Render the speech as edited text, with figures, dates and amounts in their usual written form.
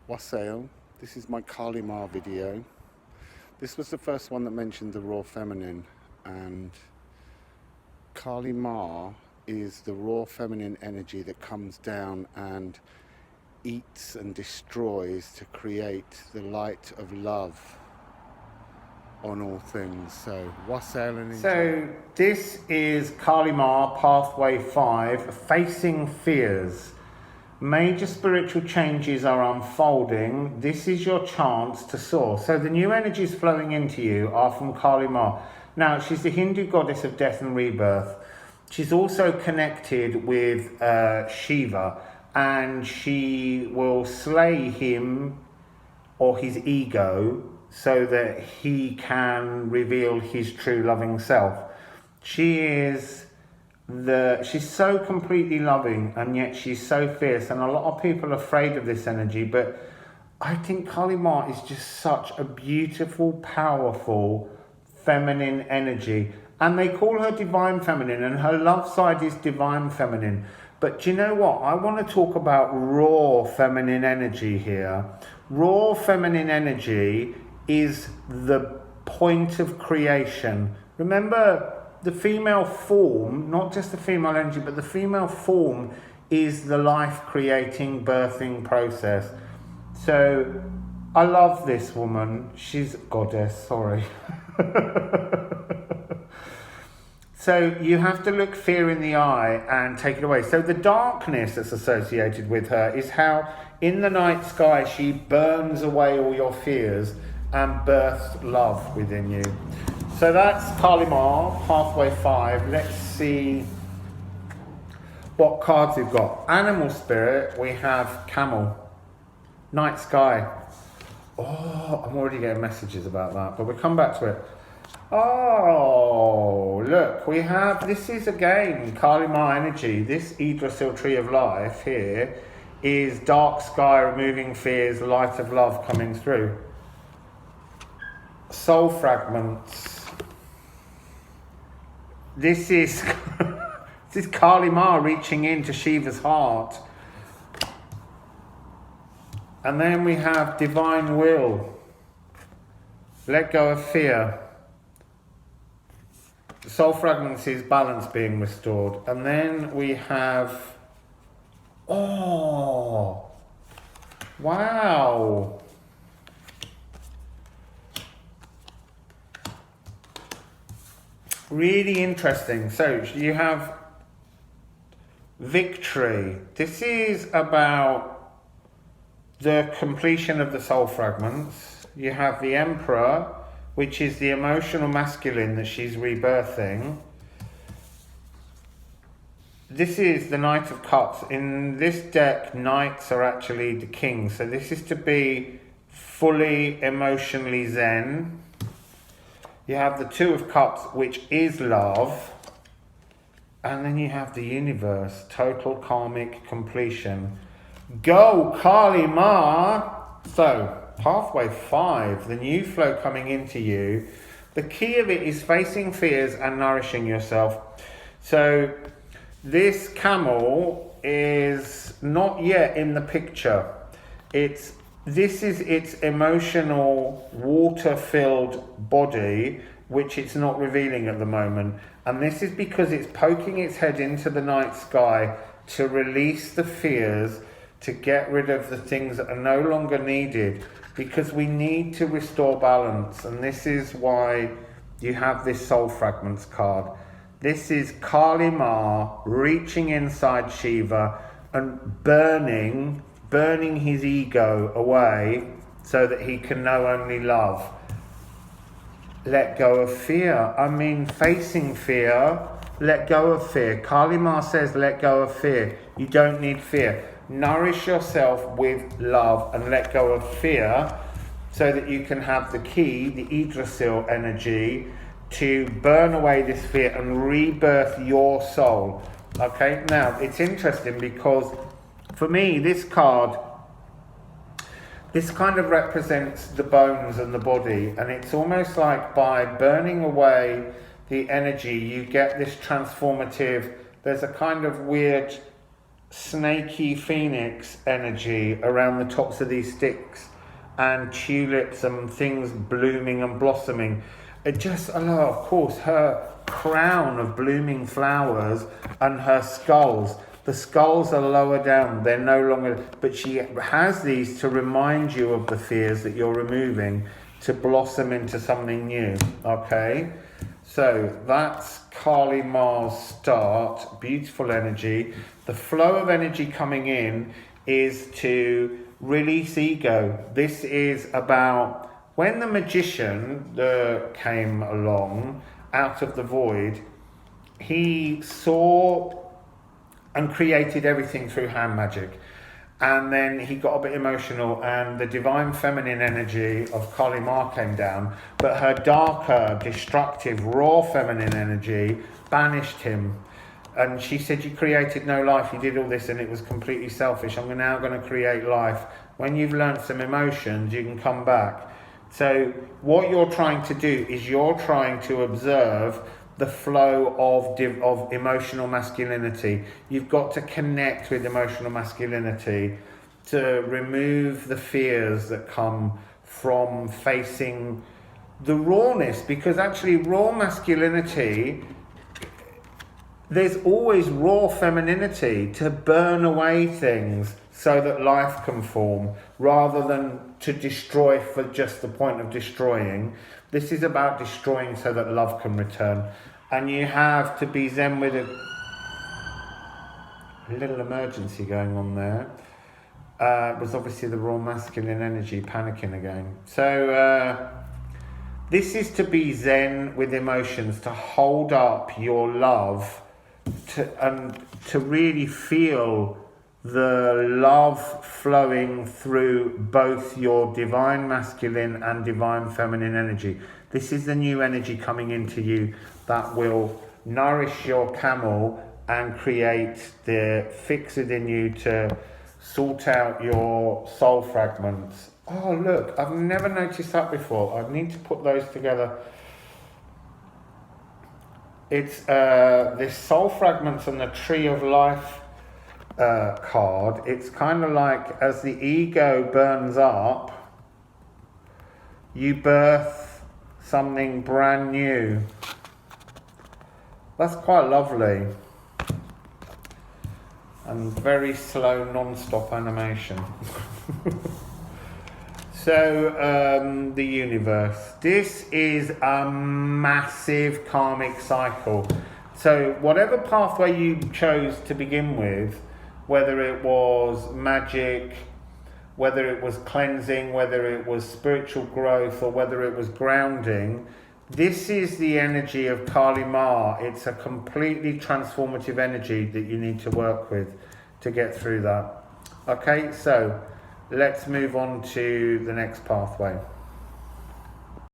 Wassail. This is my Kali Ma video. This was the first one that mentioned the raw feminine, and Kali Ma is the raw feminine energy that comes down and eats and destroys to create the light of love on all things. So wassail and enjoy. So this is Kali Ma Pathway 5, Facing Fears. Major spiritual changes are unfolding. This is your chance to soar. So the new energies flowing into you are from Kali Ma. Now, she's the Hindu goddess of death and rebirth. She's also connected with Shiva, and she will slay him or his ego so that he can reveal his true loving self. She's so completely loving, and yet she's so fierce, and a lot of people are afraid of this energy, but I think Kali Ma is just such a beautiful, powerful, feminine energy, and they call her divine feminine, and her love side is divine feminine. But do you know what? I want to talk about raw feminine energy here. Raw feminine energy is the point of creation. Remember, the female form, not just the female energy, but the female form is the life-creating, birthing process. So I love this woman. She's a goddess, sorry. So you have to look fear in the eye and take it away. So the darkness that's associated with her is how in the night sky she burns away all your fears and births love within you. So that's Kali Ma, Pathway 5. Let's see what cards we've got. Animal Spirit, we have Camel. Night Sky. Oh, I'm already getting messages about that, but we'll come back to it. Oh, look, we have, this is again Kali Ma energy. This Yggdrasil Tree of Life here is dark sky, removing fears, light of love coming through. Soul fragments. This is this is Kali Ma reaching into Shiva's heart. And then we have divine will. Let go of fear. The soul fragments is balance being restored. And then we have, oh, wow. Really interesting. So you have victory. This is about the completion of the soul fragments. You have the Emperor, which is the emotional masculine that she's rebirthing. This is the Knight of Cups. In this deck, knights are actually the king. So this is to be fully emotionally zen. You have the Two of Cups, which is love. And then you have the universe, total karmic completion. Go, Kali Ma! So, Pathway 5, the new flow coming into you. The key of it is facing fears and nourishing yourself. So, this camel is not yet in the picture. This is its emotional, water-filled body, which it's not revealing at the moment. And this is because it's poking its head into the night sky to release the fears, to get rid of the things that are no longer needed, because we need to restore balance. And this is why you have this Soul Fragments card. This is Kali Ma reaching inside Shiva and burning his ego away so that he can know only love. Let go of fear. I mean, facing fear, let go of fear. Kali Ma says let go of fear. You don't need fear. Nourish yourself with love and let go of fear so that you can have the key, the Yggdrasil energy, to burn away this fear and rebirth your soul. Okay, now it's interesting because for me, this card, this kind of represents the bones and the body, and it's almost like by burning away the energy, you get this transformative, there's a kind of weird snaky phoenix energy around the tops of these sticks, and tulips and things blooming and blossoming. It just, oh, of course, her crown of blooming flowers and her skulls. The skulls are lower down, they're no longer, but she has these to remind you of the fears that you're removing to blossom into something new, okay? So that's Kali Ma's start, beautiful energy. The flow of energy coming in is to release ego. This is about when the magician came along out of the void, he saw and created everything through hand magic. And then he got a bit emotional, and the divine feminine energy of Kali Ma came down, but her darker, destructive, raw feminine energy banished him. And she said, you created no life, you did all this and it was completely selfish. I'm now going to create life. When you've learned some emotions, you can come back. So what you're trying to do is you're trying to observe the flow of emotional masculinity. You've got to connect with emotional masculinity to remove the fears that come from facing the rawness, because actually raw masculinity, there's always raw femininity to burn away things so that life can form, rather than to destroy for just the point of destroying. This is about destroying so that love can return. And you have to be zen with a little emergency going on there. It was obviously the raw masculine energy panicking again. So this is to be zen with emotions, to hold up your love, and to really feel the love flowing through both your divine masculine and divine feminine energy. This is the new energy coming into you that will nourish your camel and create the fix within you to sort out your soul fragments. Oh look, I've never noticed that before. I need to put those together. It's this soul fragments and the tree of life card. It's kind of like as the ego burns up, you birth something brand new. That's quite lovely. And very slow non-stop animation. So the universe, this is a massive karmic cycle. So whatever pathway you chose to begin with, whether it was magic, whether it was cleansing, whether it was spiritual growth, or whether it was grounding, this is the energy of Kali Ma. It's a completely transformative energy that you need to work with to get through that. Okay, so let's move on to the next pathway.